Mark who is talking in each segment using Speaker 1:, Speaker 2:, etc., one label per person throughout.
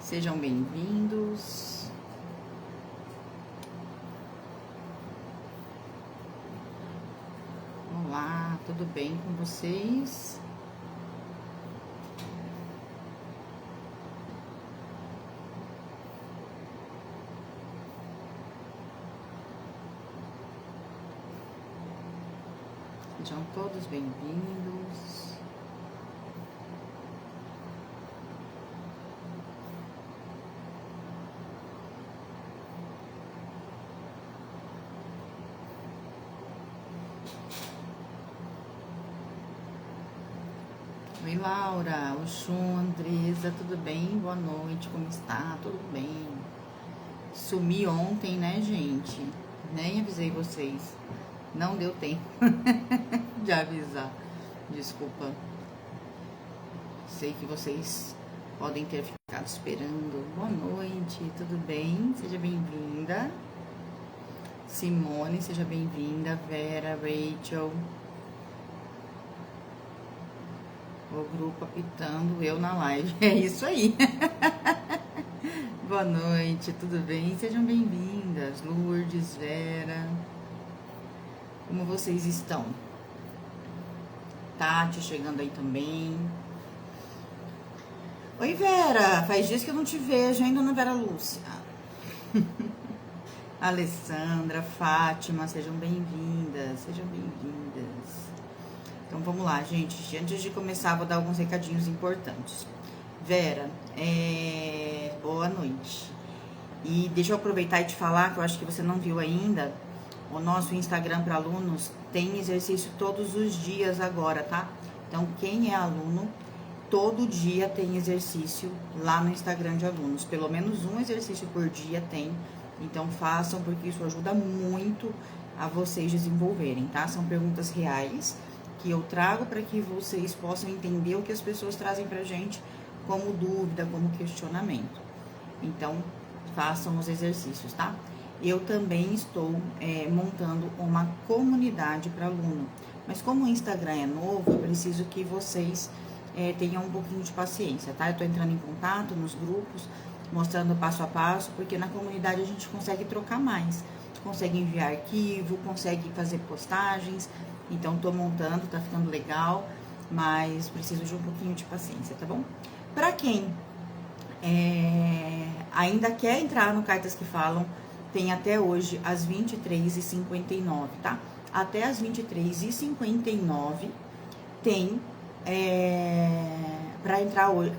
Speaker 1: Sejam bem-vindos. Olá, tudo bem com vocês? Sejam todos bem-vindos. Oi, Laura, Oxum, Andresa, tudo bem? Boa noite, como está? Tudo bem? Sumi ontem, né, gente? Nem avisei vocês. Não deu tempo de avisar. Desculpa. Sei que vocês podem ter ficado esperando. Boa noite, tudo bem? Seja bem-vinda. Simone, seja bem-vinda. Vera, Rachel. O grupo apitando, eu na live. É isso aí. Boa noite, tudo bem? Sejam bem-vindas. Lourdes, Vera. Como vocês estão? Tati chegando aí também. Oi, Vera. Faz dias que eu não te vejo, ainda não, Vera Lúcia. Alessandra, Fátima, sejam bem-vindas. Sejam bem-vindas. Então vamos lá, gente. Antes de começar, vou dar alguns recadinhos importantes. Vera, boa noite. E deixa eu aproveitar e te falar, que eu acho que você não viu ainda, o nosso Instagram para alunos tem exercício todos os dias agora, tá? Então, quem é aluno, todo dia tem exercício lá no Instagram de alunos. Pelo menos um exercício por dia tem. Então, façam, porque isso ajuda muito a vocês desenvolverem, tá? São perguntas reais que eu trago para que vocês possam entender o que as pessoas trazem pra gente como dúvida, como questionamento. Então, façam os exercícios, tá? Eu também estou montando uma comunidade para aluno. Mas como o Instagram é novo, eu preciso que vocês tenham um pouquinho de paciência, tá? Eu tô entrando em contato nos grupos, mostrando passo a passo, porque na comunidade a gente consegue trocar mais. Consegue enviar arquivo, consegue fazer postagens. Então, tô montando, tá ficando legal, mas preciso de um pouquinho de paciência, tá bom? Pra quem ainda quer entrar no Cartas que Falam, tem até hoje às 23h59, tá? Até às 23h59 tem para entrar hoje.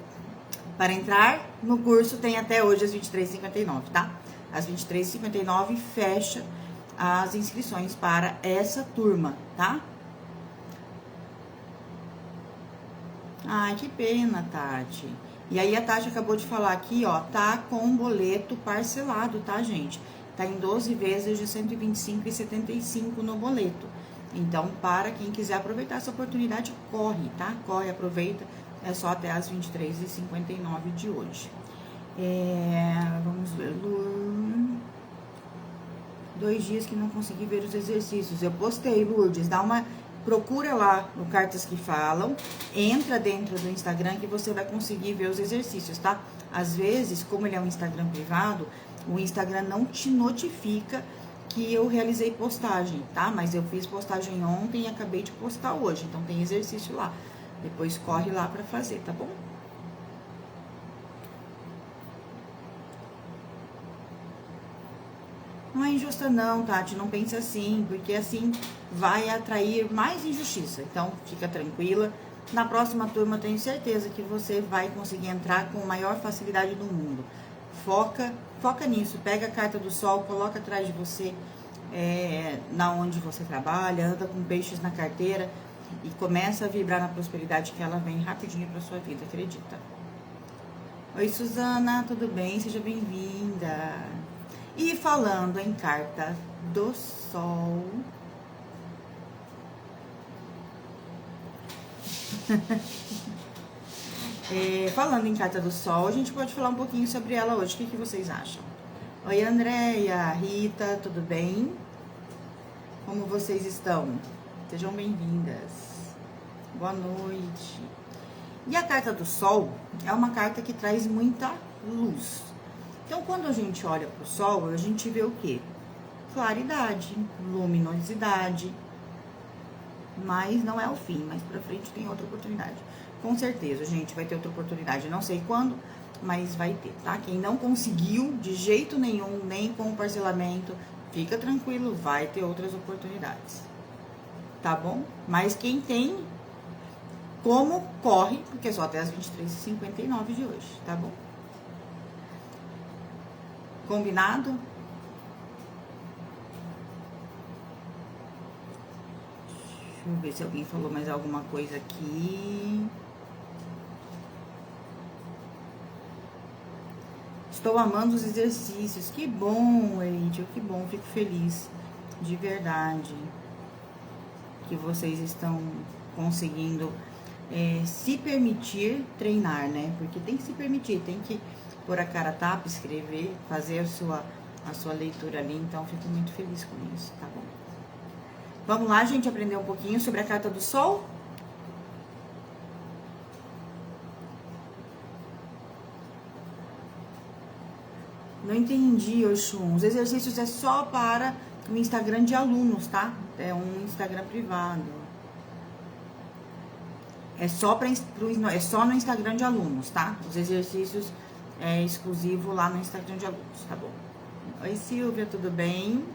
Speaker 1: Para entrar no curso tem até hoje às 23h59, tá? Às 23h59 fecha as inscrições para essa turma, tá? Ai, que pena, Tati. E aí a Tati acabou de falar aqui, ó, tá com boleto parcelado, tá, gente? Tá em 12 vezes de R$ 125,75 no boleto. Então, para quem quiser aproveitar essa oportunidade, corre, tá? Corre, aproveita. É só até as 23h59 de hoje. Vamos ver. 2 dias que não consegui ver os exercícios. Eu postei, Lourdes, procura lá no Cartas que Falam, entra dentro do Instagram que você vai conseguir ver os exercícios, tá? Às vezes, como ele é um Instagram privado, o Instagram não te notifica que eu realizei postagem, tá? Mas eu fiz postagem ontem e acabei de postar hoje, então tem exercício lá. Depois corre lá pra fazer, tá bom? Não é injusta não, Tati, não pense assim, porque assim vai atrair mais injustiça. Então, fica tranquila. Na próxima turma, eu tenho certeza que você vai conseguir entrar com a maior facilidade do mundo. Foca nisso, pega a carta do sol, coloca atrás de você, na onde você trabalha, anda com peixes na carteira e começa a vibrar na prosperidade que ela vem rapidinho pra sua vida, acredita? Oi, Suzana, tudo bem? Seja bem-vinda. E falando em carta do sol, falando em carta do sol, a gente pode falar um pouquinho sobre ela hoje. O que vocês acham? Oi, Andréia, Rita, tudo bem? Como vocês estão? Sejam bem-vindas. Boa noite. E a carta do sol é uma carta que traz muita luz. Então, quando a gente olha para o sol, a gente vê o quê? Claridade, luminosidade, mas não é o fim, mais pra frente tem outra oportunidade. Com certeza, gente, vai ter outra oportunidade, não sei quando, mas vai ter, tá? Quem não conseguiu de jeito nenhum, nem com o parcelamento, fica tranquilo, vai ter outras oportunidades, tá bom? Mas quem tem, como corre, porque é só até as 23h59 de hoje, tá bom? Combinado? Deixa eu ver se alguém falou mais alguma coisa aqui. Estou amando os exercícios. Que bom, Eidio, que bom. Fico feliz, de verdade, que vocês estão conseguindo se permitir treinar, né? Porque tem que se permitir, tem que pôr a cara a tapa, escrever, fazer a sua leitura ali. Então, fico muito feliz com isso, tá bom? Vamos lá, gente, aprender um pouquinho sobre a carta do Sol? Não entendi, Oxum. Os exercícios é só para o Instagram de alunos, tá? É um Instagram privado. É só no Instagram de alunos, tá? Os exercícios é exclusivo lá no Instagram de alunos, tá bom? Oi, Silvia, tudo bem?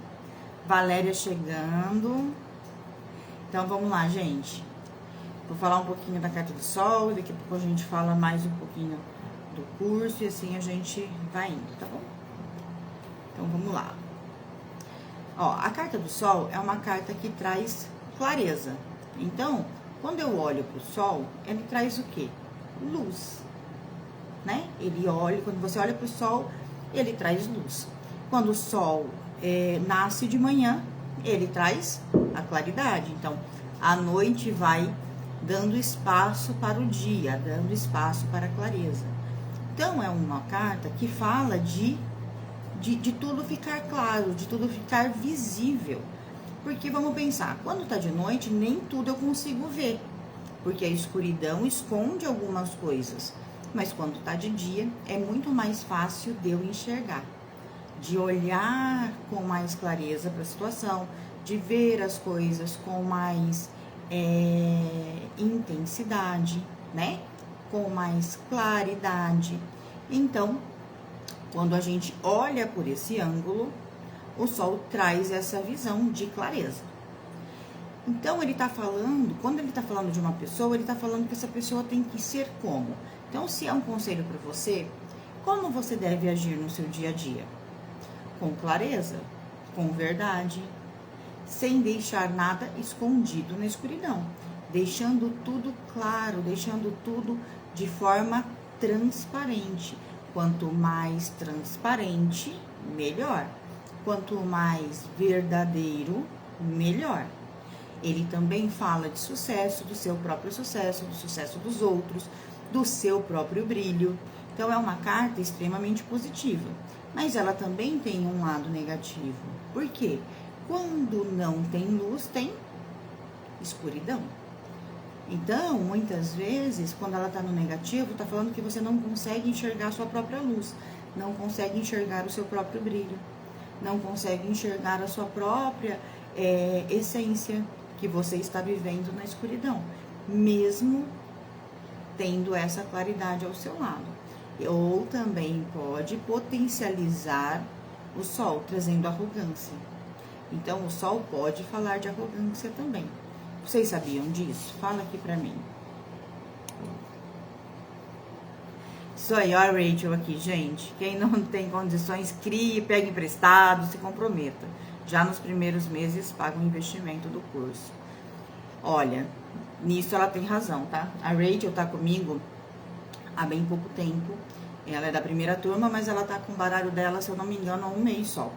Speaker 1: Valéria chegando. Então, vamos lá, gente. Vou falar um pouquinho da carta do Sol, daqui a pouco a gente fala mais um pouquinho do curso e assim a gente vai indo, tá bom? Então, vamos lá. Ó, a carta do Sol é uma carta que traz clareza. Então, quando eu olho pro Sol, ele traz o quê? Luz, né? Quando você olha pro Sol, ele traz luz. Quando o Sol nasce de manhã, ele traz a claridade. Então, a noite vai dando espaço para o dia, dando espaço para a clareza. Então, é uma carta que fala de tudo ficar claro, de tudo ficar visível. Porque vamos pensar, quando tá de noite, nem tudo eu consigo ver, porque a escuridão esconde algumas coisas. Mas quando tá de dia, é muito mais fácil de eu enxergar, de olhar com mais clareza para a situação, de ver as coisas com mais intensidade, né? Com mais claridade. Então, quando a gente olha por esse ângulo, o Sol traz essa visão de clareza. Então, ele tá falando, quando ele tá falando de uma pessoa, ele tá falando que essa pessoa tem que ser como? Então, se é um conselho para você, como você deve agir no seu dia a dia? Com clareza, com verdade, sem deixar nada escondido na escuridão, deixando tudo claro, deixando tudo de forma transparente. Quanto mais transparente, melhor. Quanto mais verdadeiro, melhor. Ele também fala de sucesso, do seu próprio sucesso, do sucesso dos outros, do seu próprio brilho. Então, é uma carta extremamente positiva. Mas ela também tem um lado negativo. Por quê? Quando não tem luz, tem escuridão. Então, muitas vezes, quando ela está no negativo, está falando que você não consegue enxergar a sua própria luz, não consegue enxergar o seu próprio brilho, não consegue enxergar a sua própria essência que você está vivendo na escuridão, mesmo tendo essa claridade ao seu lado. Ou também pode potencializar o Sol, trazendo arrogância. Então, o Sol pode falar de arrogância também. Vocês sabiam disso? Fala aqui pra mim. Isso aí, ó, a Rachel aqui, gente. Quem não tem condições, crie, pegue emprestado, se comprometa. Já nos primeiros meses, paga o investimento do curso. Olha, nisso ela tem razão, tá? A Rachel tá comigo há bem pouco tempo. Ela é da primeira turma, mas ela tá com o baralho dela, se eu não me engano, há um mês só.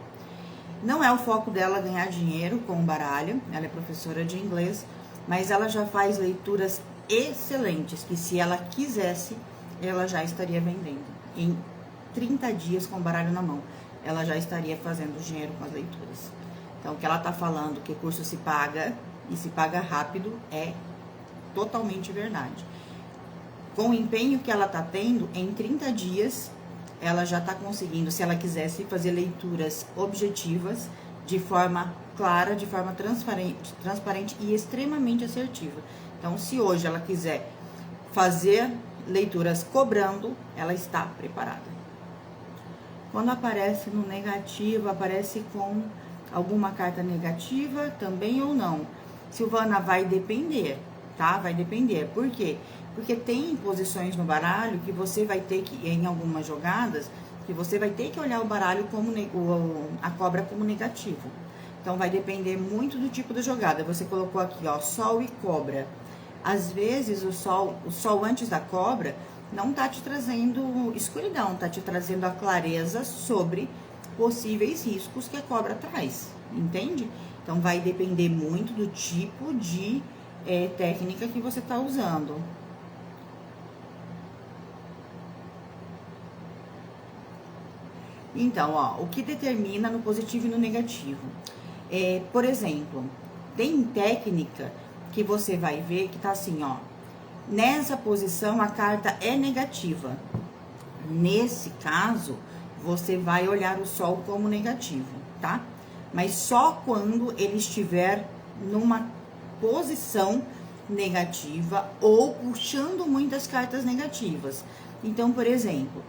Speaker 1: Não é o foco dela ganhar dinheiro com o baralho. Ela é professora de inglês, mas ela já faz leituras excelentes, que se ela quisesse, ela já estaria vendendo. Em 30 dias com o baralho na mão, ela já estaria fazendo dinheiro com as leituras. Então, o que ela tá falando, que o curso se paga, e se paga rápido, é totalmente verdade. Com o empenho que ela tá tendo, em 30 dias, ela já está conseguindo, se ela quisesse fazer leituras objetivas, de forma clara, de forma transparente e extremamente assertiva. Então, se hoje ela quiser fazer leituras cobrando, ela está preparada. Quando aparece no negativo, aparece com alguma carta negativa também ou não? Silvana, vai depender, tá? Vai depender. Por quê? Porque tem posições no baralho que você vai ter que, em algumas jogadas, que você vai ter que olhar o baralho como a cobra como negativo. Então, vai depender muito do tipo de jogada. Você colocou aqui, ó, sol e cobra. Às vezes, o sol antes da cobra não tá te trazendo escuridão, tá te trazendo a clareza sobre possíveis riscos que a cobra traz, entende? Então, vai depender muito do tipo de técnica que você tá usando. Então, ó, o que determina no positivo e no negativo? Por exemplo, tem técnica que você vai ver que tá assim, ó. Nessa posição, a carta é negativa. Nesse caso, você vai olhar o sol como negativo, tá? Mas só quando ele estiver numa posição negativa ou puxando muitas cartas negativas. Então, por exemplo,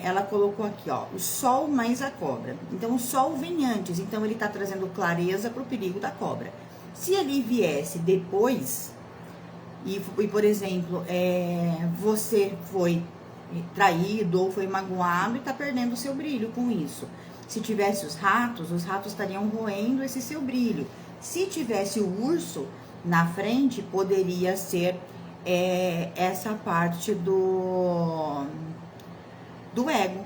Speaker 1: ela colocou aqui, ó, o sol mais a cobra. Então, o sol vem antes, então ele tá trazendo clareza pro perigo da cobra. Se ele viesse depois, e por exemplo, você foi traído ou foi magoado e tá perdendo o seu brilho com isso. Se tivesse os ratos estariam roendo esse seu brilho. Se tivesse o urso na frente, poderia ser essa parte do ego,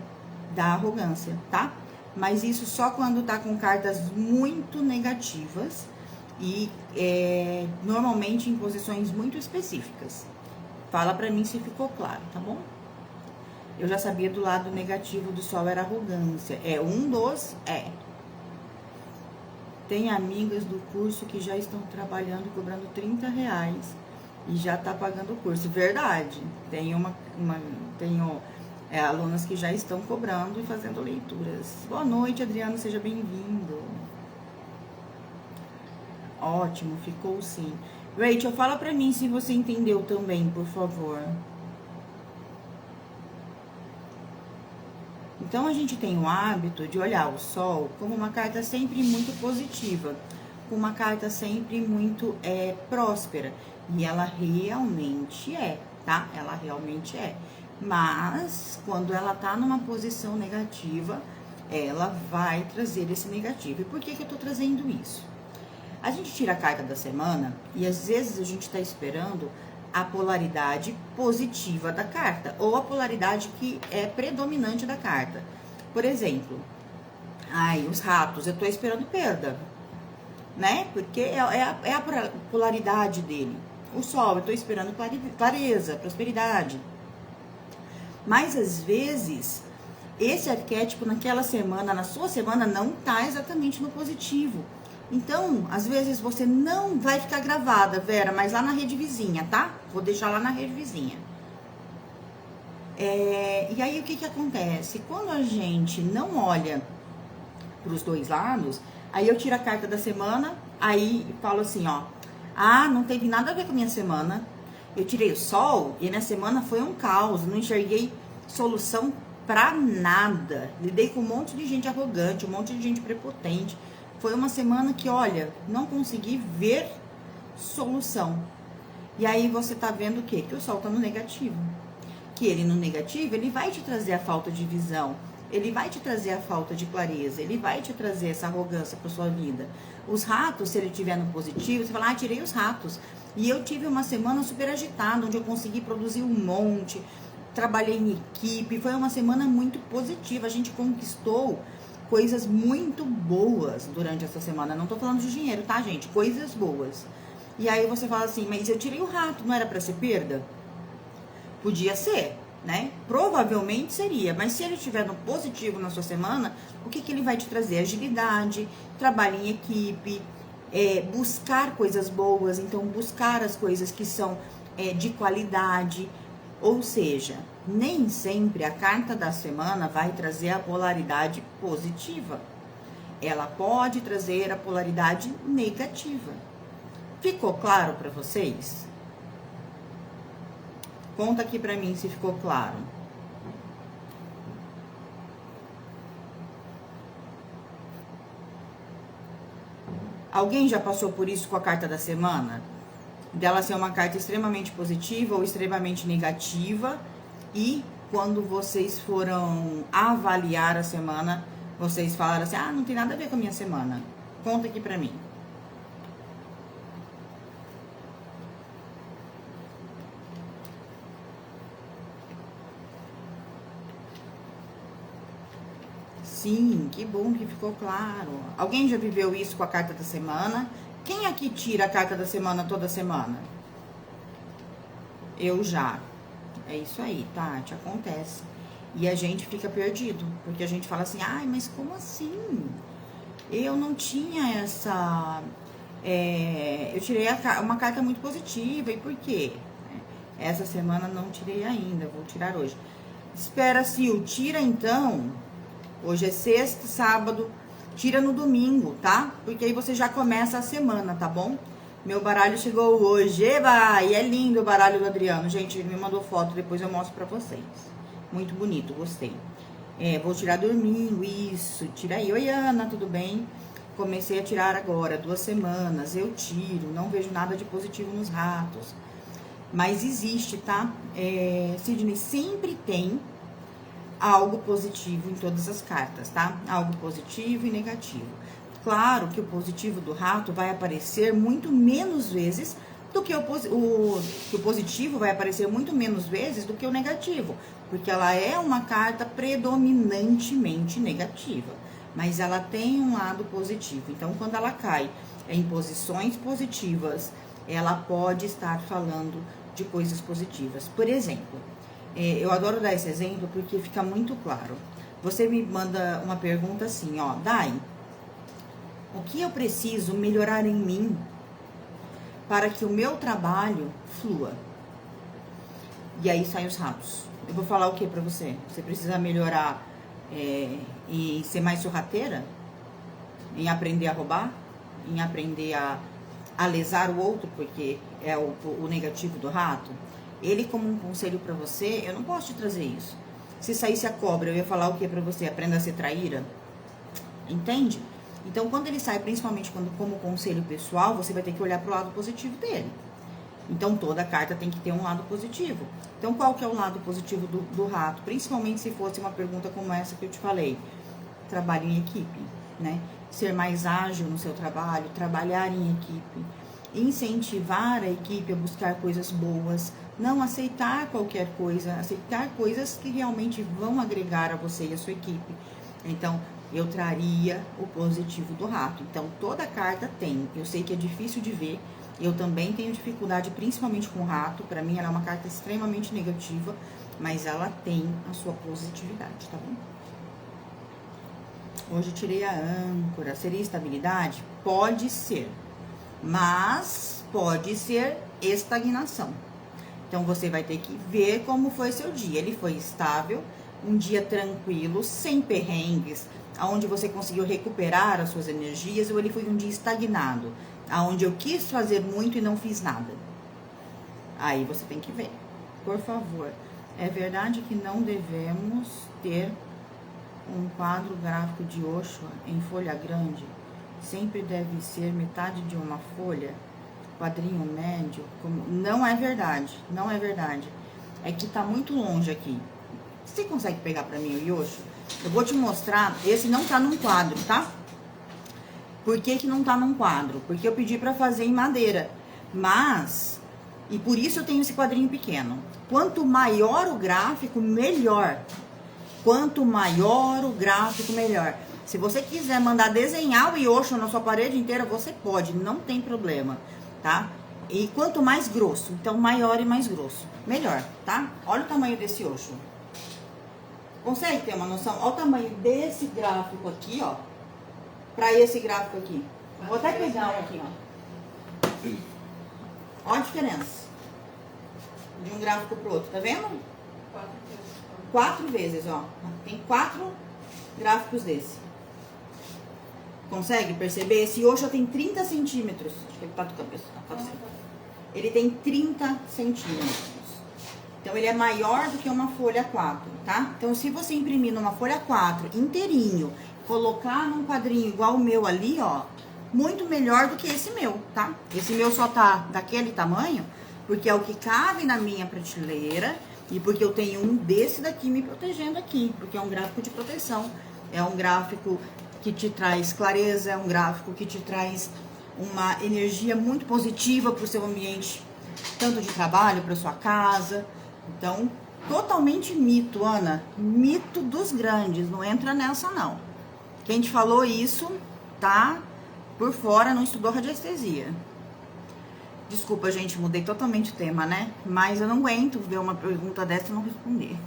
Speaker 1: da arrogância, tá? Mas isso só quando tá com cartas muito negativas e normalmente em posições muito específicas. Fala pra mim se ficou claro, tá bom? Eu já sabia do lado negativo do sol era arrogância. Tem amigas do curso que já estão trabalhando, cobrando R$30 e já tá pagando o curso. Verdade. Tenho alunas que já estão cobrando e fazendo leituras. Boa noite, Adriano, seja bem-vindo. Ótimo, ficou sim. Rachel, fala pra mim se você entendeu também, por favor. Então, a gente tem o hábito de olhar o sol como uma carta sempre muito positiva, uma carta sempre muito próspera. E ela realmente tá? Ela realmente é. Mas, quando ela tá numa posição negativa, ela vai trazer esse negativo. E por que eu tô trazendo isso? A gente tira a carta da semana e às vezes a gente tá esperando a polaridade positiva da carta, ou a polaridade que é predominante da carta. Por exemplo, os ratos, eu tô esperando perda, né? Porque é a polaridade dele. O sol, eu tô esperando clareza, prosperidade. Mas às vezes, esse arquétipo naquela semana, na sua semana, não tá exatamente no positivo. Então, às vezes você não vai ficar gravada, Vera, mas lá na rede vizinha, tá? Vou deixar lá na rede vizinha. E aí, o que acontece? Quando a gente não olha para os dois lados, aí eu tiro a carta da semana, aí falo assim, ó. Não teve nada a ver com a minha semana. Eu tirei o sol e minha semana foi um caos. Não enxerguei solução pra nada. Lidei com um monte de gente arrogante, um monte de gente prepotente. Foi uma semana que, olha, não consegui ver solução. E aí você tá vendo o quê? Que o sol tá no negativo. Que ele no negativo, ele vai te trazer a falta de visão. Ele vai te trazer a falta de clareza. Ele vai te trazer essa arrogância pra sua vida. Os ratos, se ele tiver no positivo, você fala, tirei os ratos. E eu tive uma semana super agitada, onde eu consegui produzir um monte. Trabalhei em equipe. Foi uma semana muito positiva. A gente conquistou coisas muito boas durante essa semana. Não tô falando de dinheiro, tá, gente? Coisas boas. E aí você fala assim, mas eu tirei o rato, não era pra ser perda? Podia ser, né? Provavelmente seria. Mas se ele estiver no positivo na sua semana, o que ele vai te trazer? Agilidade, trabalho em equipe, buscar coisas boas. Então, buscar as coisas que são de qualidade. Ou seja, nem sempre a carta da semana vai trazer a polaridade positiva. Ela pode trazer a polaridade negativa. Ficou claro para vocês? Conta aqui para mim se ficou claro. Alguém já passou por isso com a carta da semana? Dela ser uma carta extremamente positiva ou extremamente negativa, e quando vocês foram avaliar a semana, vocês falaram assim, ah, não tem nada a ver com a minha semana. Conta aqui pra mim. Sim, que bom que ficou claro. Alguém já viveu isso com a carta da semana? Quem aqui tira a carta da semana toda semana? Eu já. É isso aí, Tati, acontece. E a gente fica perdido, porque a gente fala assim, ai, mas como assim? Eu não tinha essa... eu tirei uma carta muito positiva, e por quê? Essa semana não tirei ainda, vou tirar hoje. Espera-se o tira então, hoje é sexta, sábado, tira no domingo, tá? Porque aí você já começa a semana, tá bom? Meu baralho chegou hoje, eba! E é lindo o baralho do Adriano. Gente, ele me mandou foto, depois eu mostro pra vocês. Muito bonito, gostei. Vou tirar domingo, isso. Tira aí. Oi, Ana, tudo bem? Comecei a tirar agora, 2 semanas. Eu tiro, não vejo nada de positivo nos ratos. Mas existe, tá? Sidney, sempre tem algo positivo em todas as cartas, tá? Algo positivo e negativo. Claro que o positivo do rato vai aparecer muito menos vezes do que o positivo vai aparecer muito menos vezes do que o negativo, porque ela é uma carta predominantemente negativa, mas ela tem um lado positivo. Então, quando ela cai em posições positivas, ela pode estar falando de coisas positivas. Por exemplo, eu adoro dar esse exemplo porque fica muito claro. Você me manda uma pergunta assim, ó, Dai, o que eu preciso melhorar em mim para que o meu trabalho flua? E aí saem os ratos. Eu vou falar o que pra você? Você precisa melhorar em ser mais sorrateira? Em aprender a roubar? Em aprender a lesar o outro, porque é o negativo do rato? Ele, como um conselho pra você, eu não posso te trazer isso. Se saísse a cobra, eu ia falar o que pra você? Aprenda a ser traíra? Entende? Então, quando ele sai, principalmente como conselho pessoal, você vai ter que olhar pro lado positivo dele. Então, toda carta tem que ter um lado positivo. Então, qual que é o lado positivo do rato? Principalmente se fosse uma pergunta como essa que eu te falei. Trabalho em equipe, né? Ser mais ágil no seu trabalho, trabalhar em equipe. Incentivar a equipe a buscar coisas boas. Não aceitar qualquer coisa. Aceitar coisas que realmente vão agregar a você e a sua equipe. Então, eu traria o positivo do rato. Então, toda carta tem. Eu sei que é difícil de ver. Eu também tenho dificuldade, principalmente com o rato. Para mim, ela é uma carta extremamente negativa, mas ela tem a sua positividade, tá bom? Hoje eu tirei a âncora. Seria estabilidade? Pode ser. Mas pode ser estagnação. Então, você vai ter que ver como foi seu dia. Ele foi estável, um dia tranquilo, sem perrengues, onde você conseguiu recuperar as suas energias, ou ele foi um dia estagnado, onde eu quis fazer muito e não fiz nada. Aí você tem que ver. Por favor, é verdade que não devemos ter um quadro gráfico de Osho em folha grande? Sempre deve ser metade de uma folha, quadrinho médio? Não é verdade, não é verdade. É que tá muito longe aqui. Você consegue pegar pra mim o Yosho? Eu vou te mostrar. Esse não tá num quadro, tá? Por que que não tá num quadro? Porque eu pedi pra fazer em madeira. Mas, e por isso eu tenho esse quadrinho pequeno. Quanto maior o gráfico, melhor. Quanto maior o gráfico, melhor. Se você quiser mandar desenhar o Yosho na sua parede inteira, você pode, não tem problema, tá? E quanto mais grosso, então maior e mais grosso, melhor, tá? Olha o tamanho desse Yosho. Consegue ter uma noção? Olha o tamanho desse gráfico aqui, ó, pra esse gráfico aqui. Vou até pegar um aqui, ó. Olha a diferença. de um gráfico pro outro, tá vendo?
Speaker 2: 4 vezes.
Speaker 1: 4 vezes, ó. Tem 4 gráficos desse. Consegue perceber? Esse Osho tem 30 centímetros. Acho que ele tá do cabeça. Ele tem 30 centímetros. Então, ele é maior do que uma folha 4, tá? Então, se você imprimir numa folha 4 inteirinho, colocar num quadrinho igual o meu ali, ó, muito melhor do que esse meu, tá? Esse meu só tá daquele tamanho, porque é o que cabe na minha prateleira e porque eu tenho um desse daqui me protegendo aqui, porque é um gráfico de proteção, é um gráfico que te traz clareza, é um gráfico que te traz uma energia muito positiva para o seu ambiente, tanto de trabalho, para sua casa. Então, totalmente mito, Ana. Mito dos grandes, não entra nessa não. Quem te falou isso, tá por fora, não estudou radiestesia. Desculpa, gente, mudei totalmente o tema, né? Mas eu não aguento ver uma pergunta dessa e não responder.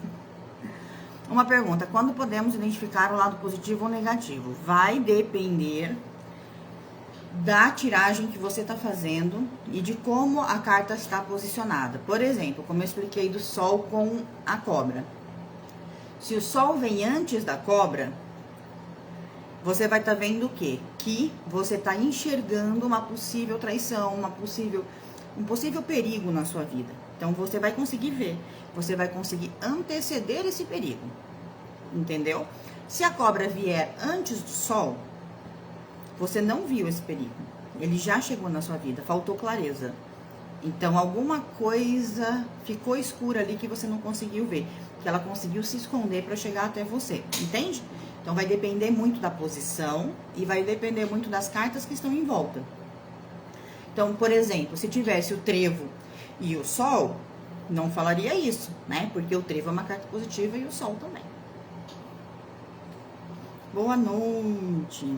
Speaker 1: Uma pergunta: quando podemos identificar o lado positivo ou negativo? Vai depender da tiragem que você está fazendo e de como a carta está posicionada. Por exemplo, como eu expliquei do sol com a cobra. Se o sol vem antes da cobra, você vai estar vendo o quê? Que você está enxergando uma possível traição, um possível perigo na sua vida. Então, você vai conseguir ver, você vai conseguir anteceder esse perigo, entendeu? Se a cobra vier antes do sol, você não viu esse perigo, ele já chegou na sua vida, faltou clareza. Então, alguma coisa ficou escura ali que você não conseguiu ver, que ela conseguiu se esconder para chegar até você, entende? Então, vai depender muito da posição e vai depender muito das cartas que estão em volta. Então, por exemplo, se tivesse o trevo e o sol, não falaria isso, né? Porque o trevo é uma carta positiva e o sol também. Boa noite.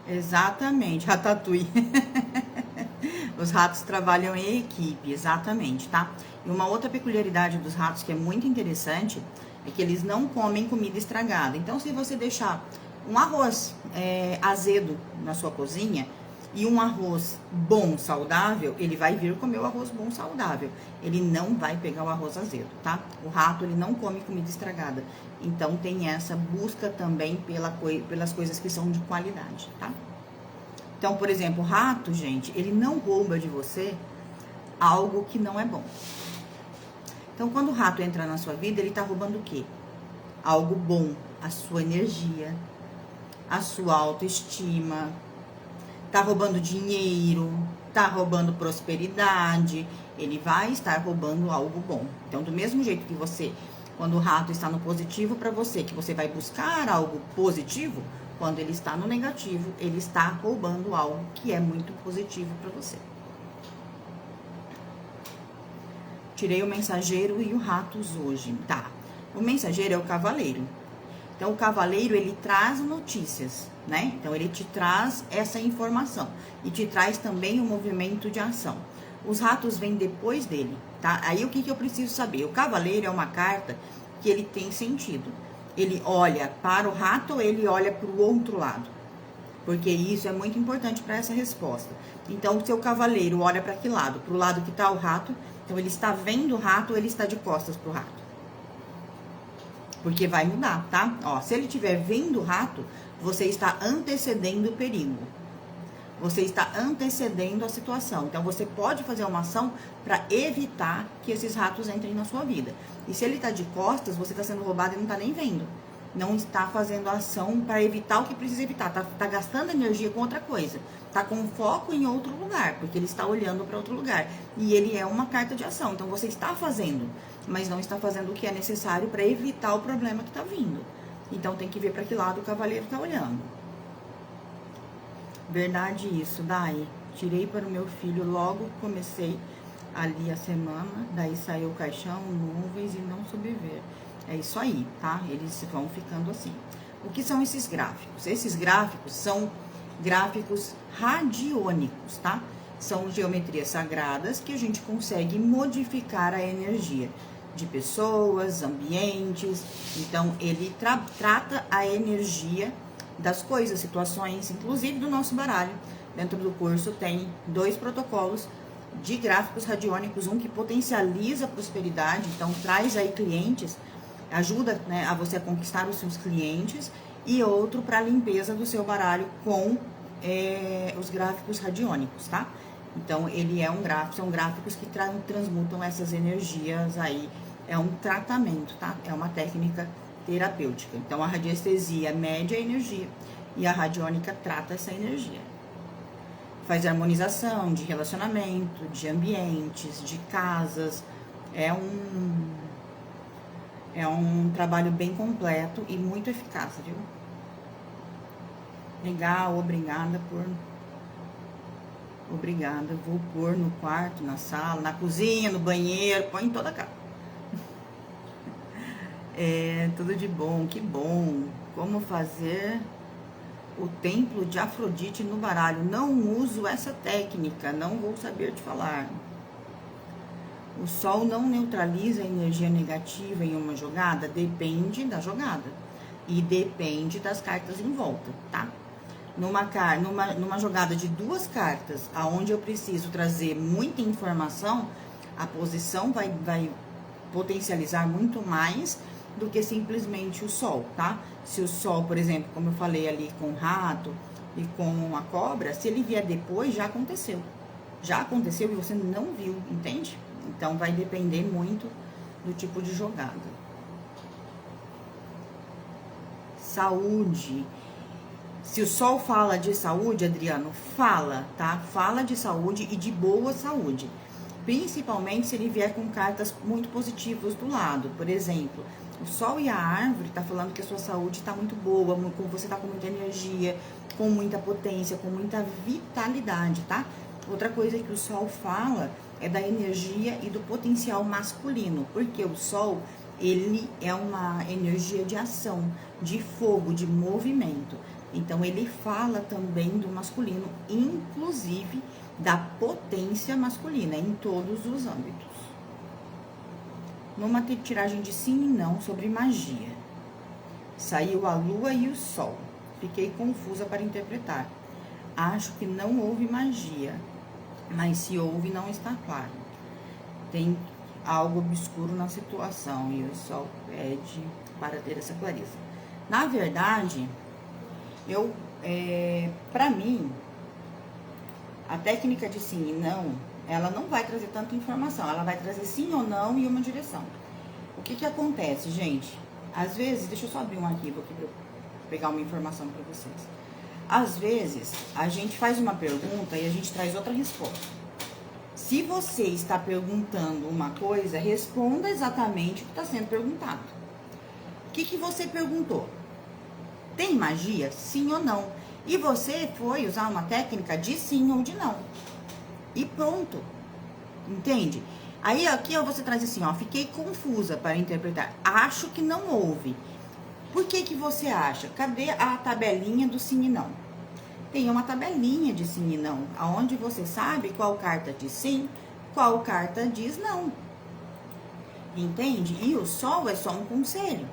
Speaker 1: Exatamente, Ratatouille. Os ratos trabalham em equipe, exatamente, tá? E uma outra peculiaridade dos ratos que é muito interessante é que eles não comem comida estragada. Então, se você deixar um arroz azedo na sua cozinha e um arroz bom, saudável, ele vai vir comer o arroz bom, saudável. Ele não vai pegar o arroz azedo, tá? O rato, ele não come comida estragada. Então, tem essa busca também pelas coisas que são de qualidade, tá? Então, por exemplo, o rato, gente, ele não rouba de você algo que não é bom. Então, quando o rato entra na sua vida, ele tá roubando o quê? Algo bom, a sua energia, a sua autoestima, tá roubando dinheiro, tá roubando prosperidade, ele vai estar roubando algo bom. Então, do mesmo jeito que você, quando o rato está no positivo para você, que você vai buscar algo positivo, quando ele está no negativo, ele está roubando algo que é muito positivo para você. Tirei o mensageiro e o ratos hoje. Tá. O mensageiro é o cavaleiro. Então, o cavaleiro, ele traz notícias, né? Então, ele te traz essa informação. E te traz também o movimento de ação. Os ratos vêm depois dele, tá? Aí, o que eu preciso saber? O cavaleiro é uma carta que ele tem sentido. Ele olha para o rato ou ele olha para o outro lado? Porque isso é muito importante para essa resposta. Então, o seu cavaleiro olha para que lado? Para o lado que está o rato. Então, ele está vendo o rato ou ele está de costas para o rato? Porque vai mudar, tá? Ó, se ele estiver vendo o rato, você está antecedendo o perigo. Você está antecedendo a situação. Então, você pode fazer uma ação para evitar que esses ratos entrem na sua vida. E se ele está de costas, você está sendo roubado e não está nem vendo. Não está fazendo ação para evitar o que precisa evitar. Tá gastando energia com outra coisa. Tá com foco em outro lugar, porque ele está olhando para outro lugar. E ele é uma carta de ação. Então, você está fazendo, mas não está fazendo o que é necessário para evitar o problema que está vindo. Então, tem que ver para que lado o cavaleiro está olhando. Verdade isso, Dai. Tirei para o meu filho, logo comecei ali a semana, daí saiu o caixão, nuvens e não sobreviver. É isso aí, tá? Eles vão ficando assim. O que são esses gráficos? Esses gráficos são gráficos radiônicos, tá? São geometrias sagradas que a gente consegue modificar a energia de pessoas, ambientes. Então, ele trata a energia das coisas, situações, inclusive do nosso baralho. Dentro do curso tem 2 protocolos de gráficos radiônicos, um que potencializa a prosperidade, então traz aí clientes, ajuda, né, a você a conquistar os seus clientes, e outro para limpeza do seu baralho com os gráficos radiônicos, tá? Então ele são gráficos que transmutam essas energias aí, é um tratamento, tá? É uma técnica terapêutica. Então a radiestesia mede a energia e a radiônica trata essa energia. Faz harmonização de relacionamento, de ambientes, de casas. É um trabalho bem completo e muito eficaz, viu? Legal, obrigada. Vou pôr no quarto, na sala, na cozinha, no banheiro, põe em toda a casa. Tudo de bom, que bom. Como fazer o templo de Afrodite no baralho? Não uso essa técnica, não vou saber te falar. O Sol não neutraliza a energia negativa em uma jogada? Depende da jogada. E depende das cartas em volta, tá? Numa jogada de 2 cartas, aonde eu preciso trazer muita informação, a posição vai potencializar muito mais do que simplesmente o Sol, tá? Se o Sol, por exemplo, como eu falei ali com o rato e com a cobra, se ele vier depois, já aconteceu. Já aconteceu e você não viu, entende? Então vai depender muito do tipo de jogada. Saúde. Se o Sol fala de saúde, Adriano, fala, tá? Fala de saúde e de boa saúde. Principalmente se ele vier com cartas muito positivas do lado. Por exemplo, o Sol e a árvore tá falando que a sua saúde tá muito boa, você tá com muita energia, com muita potência, com muita vitalidade, tá? Outra coisa que o Sol fala é da energia e do potencial masculino, porque o Sol, ele é uma energia de ação, de fogo, de movimento. Então, ele fala também do masculino, inclusive da potência masculina, em todos os âmbitos. Numa tiragem de sim e não sobre magia. Saiu a lua e o sol. Fiquei confusa para interpretar. Acho que não houve magia, mas se houve, não está claro. Tem algo obscuro na situação e o sol pede para ter essa clareza. Na verdade, para mim, a técnica de sim e não, ela não vai trazer tanta informação, ela vai trazer sim ou não e uma direção. O que acontece, gente? Às vezes, deixa eu só abrir um arquivo aqui para eu pegar uma informação para vocês. Às vezes, a gente faz uma pergunta e a gente traz outra resposta. Se você está perguntando uma coisa, responda exatamente o que está sendo perguntado. O que você perguntou? Tem magia? Sim ou não? E você foi usar uma técnica de sim ou de não. E pronto. Entende? Aí aqui você traz assim, ó, fiquei confusa para interpretar. Acho que não houve. Por que você acha? Cadê a tabelinha do sim e não? Tem uma tabelinha de sim e não, onde você sabe qual carta diz sim, qual carta diz não. Entende? E o sol é só um conselho.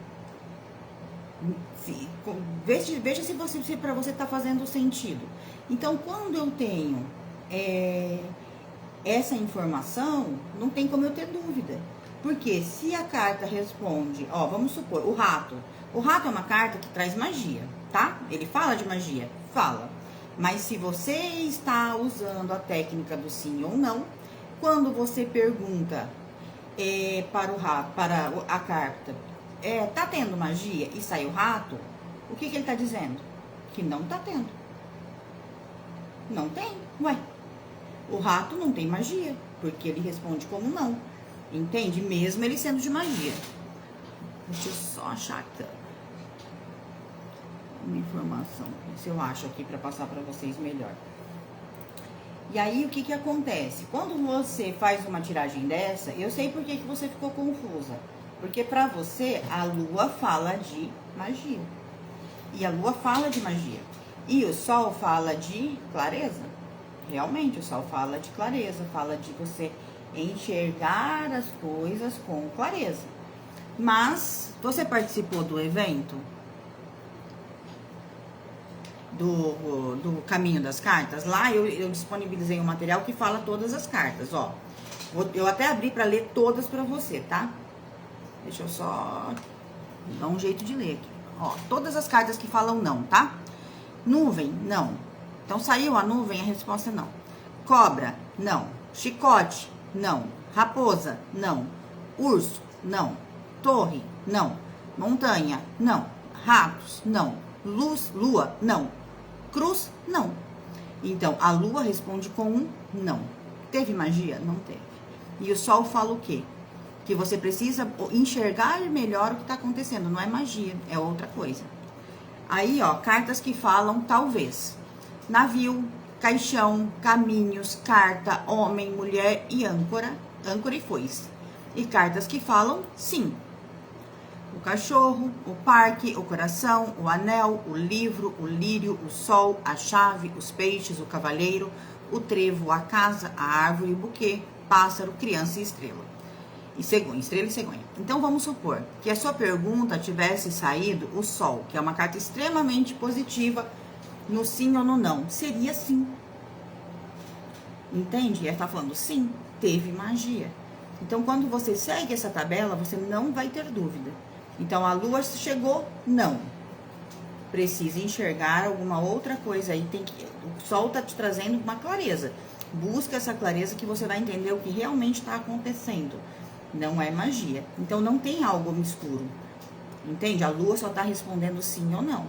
Speaker 1: Veja se para você está fazendo sentido. Então, quando eu tenho essa informação, não tem como eu ter dúvida. Porque se a carta responde, ó, vamos supor, o rato. O rato é uma carta que traz magia, tá? Ele fala de magia? Fala. Mas se você está usando a técnica do sim ou não, quando você pergunta para o rato, para a carta, tá tendo magia e sai o rato, o que ele está dizendo? Que não tá tendo. Não tem. Ué, o rato não tem magia, porque ele responde como não. Entende? Mesmo ele sendo de magia. Deixa eu só achar aqui uma informação, se eu acho aqui para passar para vocês melhor. E aí, o que acontece? Quando você faz uma tiragem dessa, eu sei por que você ficou confusa. Porque para você, a lua fala de magia. E a lua fala de magia. E o sol fala de clareza. Realmente, o sol fala de clareza, fala de você enxergar as coisas com clareza. Mas, você participou do evento? do caminho das cartas, lá eu disponibilizei um material que fala todas as cartas, ó. Eu até abri para ler todas para você, tá? Deixa eu só dar um jeito de ler aqui. Ó, todas as cartas que falam não, tá? Nuvem, não. Então, saiu a nuvem, a resposta é não. Cobra, não. Chicote, não. Raposa, não. Urso, não. Torre, não. Montanha, não. Ratos, não. Luz, lua, não. Cruz, não. Então, a lua responde com um não. Teve magia? Não teve. E o sol fala o quê? Que você precisa enxergar melhor o que está acontecendo. Não é magia, é outra coisa. Aí, ó, cartas que falam talvez. Navio, caixão, caminhos, carta, homem, mulher e âncora. Âncora e foice. E cartas que falam sim. O cachorro, o parque, o coração, o anel, o livro, o lírio, o sol, a chave, os peixes, o cavaleiro, o trevo, a casa, a árvore, o buquê, pássaro, criança e estrela. E cegonha, estrela e cegonha. Então, vamos supor que a sua pergunta tivesse saído o sol, que é uma carta extremamente positiva no sim ou no não. Seria sim. Entende? Ela está falando sim, teve magia. Então, quando você segue essa tabela, você não vai ter dúvida. Então, a lua chegou, não. Precisa enxergar alguma outra coisa aí. O sol está te trazendo uma clareza. Busca essa clareza que você vai entender o que realmente está acontecendo. Não é magia. Então, não tem algo obscuro. Entende? A lua só está respondendo sim ou não.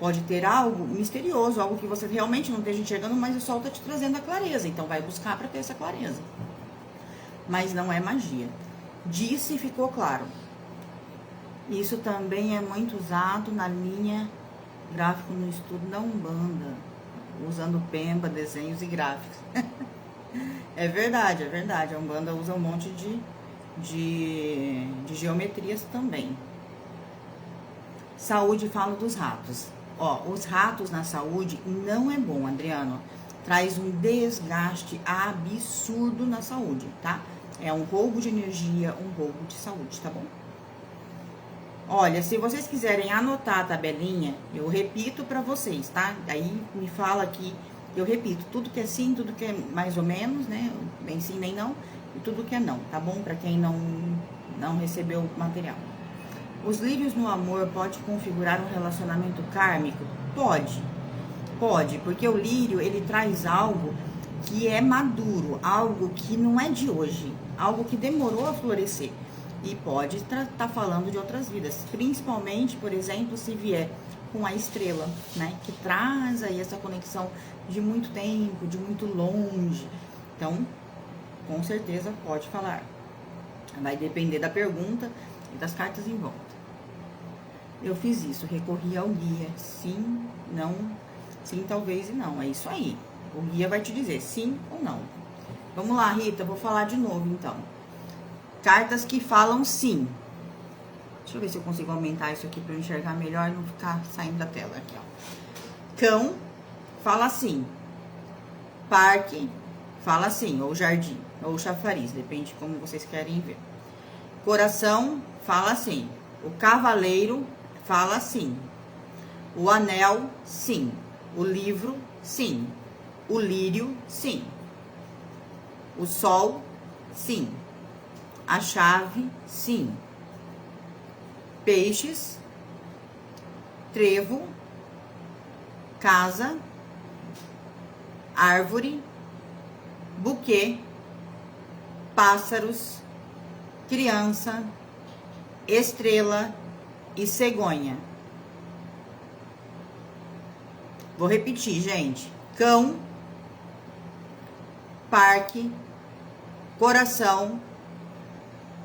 Speaker 1: Pode ter algo misterioso, algo que você realmente não esteja enxergando, mas o sol está te trazendo a clareza. Então, vai buscar para ter essa clareza. Mas não é magia. Disse e ficou claro. Isso também é muito usado na linha gráfico no estudo da Umbanda. Usando pemba, desenhos e gráficos. É verdade, é verdade. A Umbanda usa um monte de geometrias também. Saúde, falo dos ratos. Ó, os ratos na saúde não é bom, Adriano. Traz um desgaste absurdo na saúde, tá? É um roubo de energia, um roubo de saúde, tá bom? Olha, se vocês quiserem anotar a tabelinha, eu repito pra vocês, tá? Aí me fala aqui, eu repito, tudo que é sim, tudo que é mais ou menos, né? Nem sim, nem não. E tudo que é não, tá bom? Para quem não recebeu o material. Os lírios no amor pode configurar um relacionamento kármico? Pode, porque o lírio, ele traz algo que é maduro, algo que não é de hoje, algo que demorou a florescer. E pode estar falando de outras vidas, principalmente, por exemplo, se vier com a estrela, né? Que traz aí essa conexão de muito tempo, de muito longe. Então, com certeza pode falar. Vai depender da pergunta e das cartas em volta. Eu fiz isso, recorri ao guia. Sim, não, sim, talvez e não. É isso aí. O guia vai te dizer sim ou não. Vamos lá, Rita, vou falar de novo então. Cartas que falam sim. Deixa eu ver se eu consigo aumentar isso aqui para eu enxergar melhor e não ficar saindo da tela aqui, ó. Cão, fala sim. Parque, fala sim, ou jardim, ou chafariz, depende de como vocês querem ver. Coração, fala sim. O cavaleiro, fala sim. O anel, sim. O livro, sim. O lírio, sim. O sol, sim. A chave, sim. Peixes, trevo, casa, árvore, buquê, pássaros, criança, estrela e cegonha. Vou repetir, gente. Cão, parque, coração,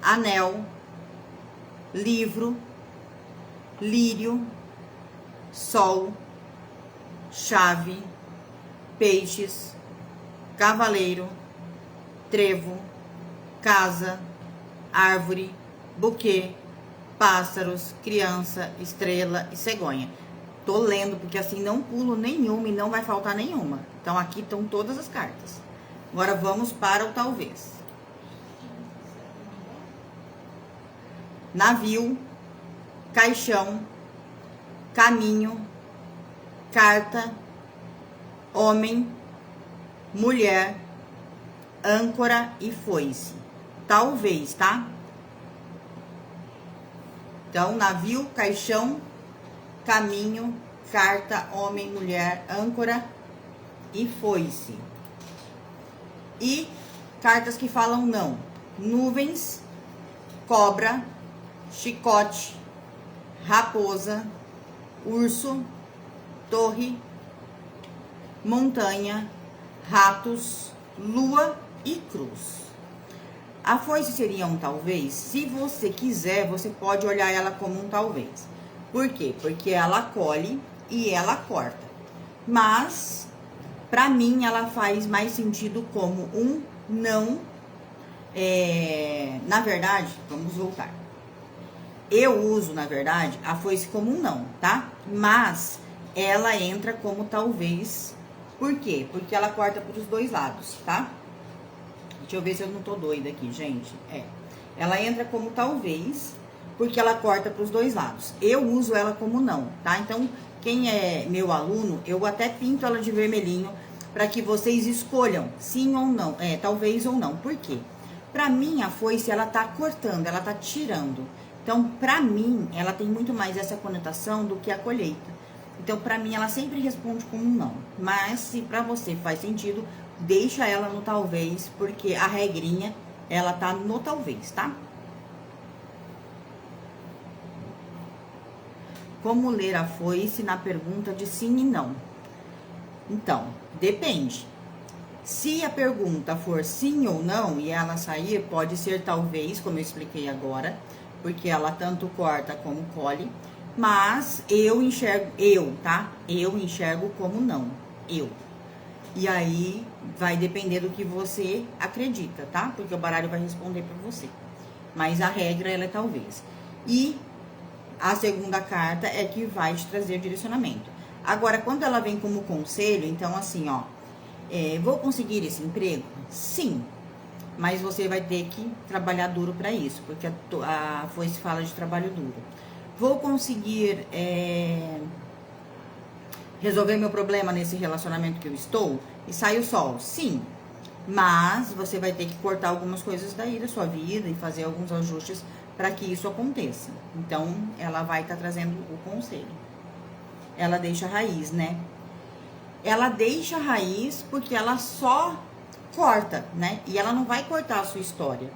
Speaker 1: anel, livro, lírio, sol, chave, peixes, cavaleiro, trevo, casa, árvore, buquê, pássaros, criança, estrela e cegonha. Tô lendo porque assim não pulo nenhuma e não vai faltar nenhuma. Então aqui estão todas as cartas. Agora vamos para o talvez. Navio, caixão, caminho, carta, homem, mulher, âncora e foice. Talvez, tá? Então, navio, caixão, caminho, carta, homem, mulher, âncora e foice. E cartas que falam não: nuvens, cobra, chicote, raposa, urso, torre, montanha, ratos, lua e cruz. A foice seria um talvez? Se você quiser, você pode olhar ela como um talvez. Por quê? Porque ela colhe e ela corta. Mas, pra mim, ela faz mais sentido como um não. Na verdade, vamos voltar. Eu uso, na verdade, a foice como um não, tá? Mas ela entra como talvez. Por quê? Porque ela corta para os dois lados, tá? Deixa eu ver se eu não tô doida aqui, gente. Ela entra como talvez, porque ela corta para os dois lados. Eu uso ela como não, tá? Então, quem é meu aluno, eu até pinto ela de vermelhinho para que vocês escolham sim ou não, talvez ou não. Por quê? Pra mim, a foice, ela tá cortando, ela tá tirando. Então, pra mim, ela tem muito mais essa conotação do que a colheita. Então, pra mim, ela sempre responde como um não. Mas, se pra você faz sentido, deixa ela no talvez, porque a regrinha, ela tá no talvez, tá? Como ler a foice na pergunta de sim e não? Então, depende. Se a pergunta for sim ou não e ela sair, pode ser talvez, como eu expliquei agora, porque ela tanto corta como colhe, mas eu enxergo como não, E aí vai depender do que você acredita, tá? Porque o baralho vai responder para você. Mas a regra, ela é talvez. E a segunda carta é que vai te trazer direcionamento. Agora, quando ela vem como conselho, então assim, ó, vou conseguir esse emprego? Sim, mas você vai ter que trabalhar duro para isso, porque a foice fala de trabalho duro. Vou conseguir resolver meu problema nesse relacionamento que eu estou? E sai o sol? Sim, mas você vai ter que cortar algumas coisas daí da sua vida e fazer alguns ajustes para que isso aconteça. Então, ela vai estar trazendo o conselho. Ela deixa a raiz, né? Ela deixa a raiz porque ela só corta, né? E ela não vai cortar a sua história.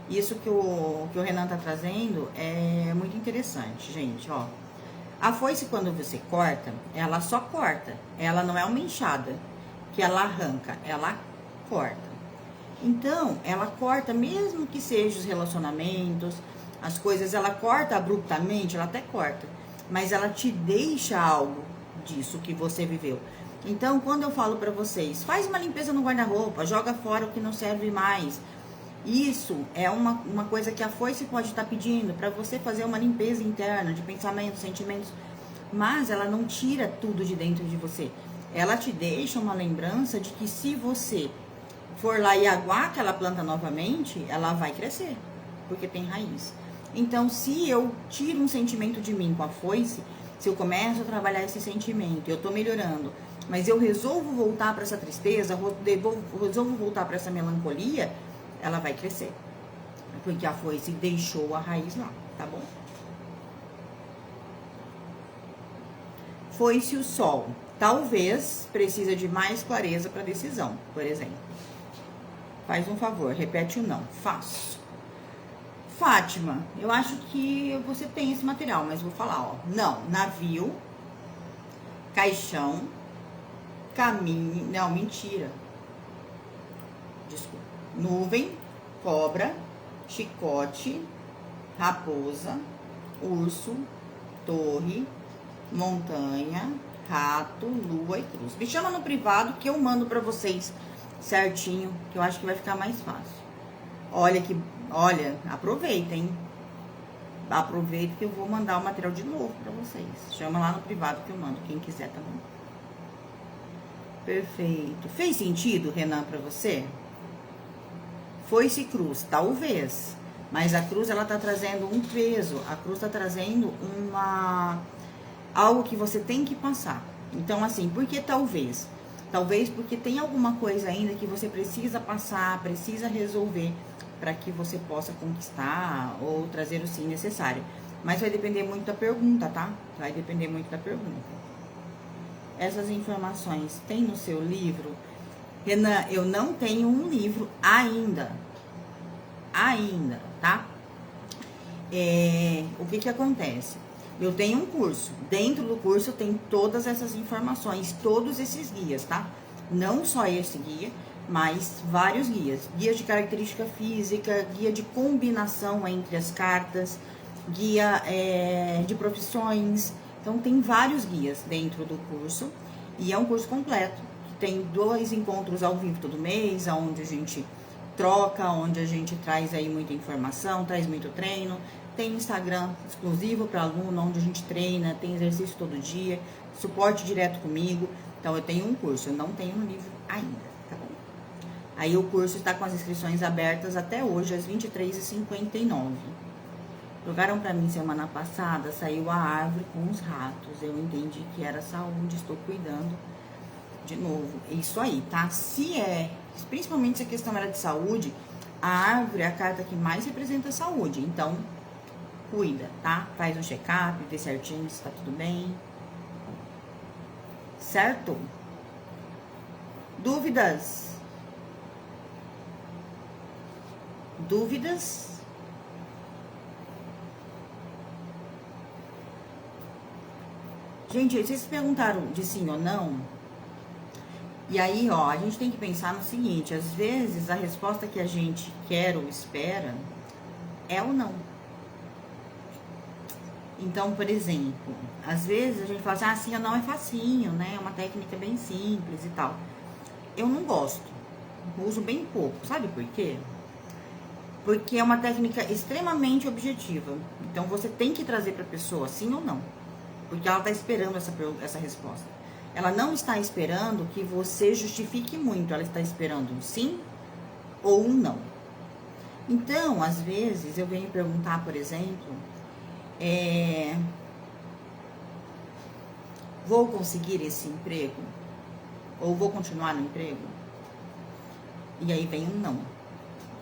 Speaker 1: Isso que o Renan tá trazendo é muito interessante, gente, ó. A foice, quando você corta, ela só corta. Ela não é uma enxada que ela arranca, ela corta. Então, ela corta, mesmo que sejam os relacionamentos, as coisas, ela corta abruptamente, ela até corta. Mas ela te deixa algo disso que você viveu. Então, quando eu falo pra vocês, faz uma limpeza no guarda-roupa, joga fora o que não serve mais. Isso é uma coisa que a foice pode estar pedindo para você fazer uma limpeza interna de pensamentos, sentimentos. Mas ela não tira tudo de dentro de você. Ela te deixa uma lembrança de que se você for lá e aguar aquela planta novamente, ela vai crescer, porque tem raiz. Então, se eu tiro um sentimento de mim com a foice, se eu começo a trabalhar esse sentimento, eu tô melhorando, mas eu resolvo voltar para essa tristeza, resolvo voltar para essa melancolia, ela vai crescer. Porque a foice deixou a raiz lá, tá bom? Foice o sol. Talvez precisa de mais clareza para decisão, por exemplo. Faz um favor, repete o não. Faço. Fátima, eu acho que você tem esse material, mas vou falar, ó. Não, navio, caixão, caminho. Não, mentira. Desculpa. Nuvem, cobra, chicote, raposa, urso, torre, montanha, rato, lua e cruz. Me chama no privado que eu mando pra vocês certinho, que eu acho que vai ficar mais fácil. Olha, aproveita, hein? Aproveita que eu vou mandar o material de novo pra vocês. Chama lá no privado que eu mando, quem quiser também. Perfeito. Fez sentido, Renan, pra você? Foice cruz, talvez. Mas a cruz, ela tá trazendo um peso. A cruz tá trazendo algo que você tem que passar. Então, assim, por que talvez? Talvez porque tem alguma coisa ainda que você precisa passar, precisa resolver para que você possa conquistar ou trazer o sim necessário. Mas vai depender muito da pergunta, tá? Vai depender muito da pergunta. Essas informações tem no seu livro? Renan, eu não tenho um livro ainda. Ainda, tá? O que acontece? Eu tenho um curso. Dentro do curso tem todas essas informações, todos esses guias, tá? Não só esse guia, mas vários guias. Guia de característica física, guia de combinação entre as cartas, guia de profissões. Então, tem vários guias dentro do curso. E é um curso completo. Tem 2 encontros ao vivo todo mês, onde a gente troca, onde a gente traz aí muita informação, traz muito treino. Tem Instagram exclusivo para aluno, onde a gente treina, tem exercício todo dia, suporte direto comigo. Então, eu tenho um curso, eu não tenho um livro ainda, tá bom? Aí, o curso está com as inscrições abertas até hoje, às 23h59. Jogaram para mim semana passada, saiu a árvore com os ratos. Eu entendi que era saúde, estou cuidando de novo. Isso aí, tá? Principalmente se a questão era de saúde, a árvore é a carta que mais representa a saúde. Então, cuida, tá? Faz um check-up, vê certinho se tá tudo bem. Certo? Dúvidas? Dúvidas? Gente, vocês perguntaram de sim ou não? E aí, ó, a gente tem que pensar no seguinte, às vezes a resposta que a gente quer ou espera é ou não. Então, por exemplo, às vezes a gente fala assim, sim ou não é facinho, né? É uma técnica bem simples e tal. Eu não gosto, uso bem pouco, sabe por quê? Porque é uma técnica extremamente objetiva. Então, você tem que trazer para a pessoa sim ou não. Porque ela está esperando essa resposta. Ela não está esperando que você justifique muito. Ela está esperando um sim ou um não. Então, às vezes, eu venho perguntar, por exemplo, vou conseguir esse emprego? Ou vou continuar no emprego? E aí vem um não.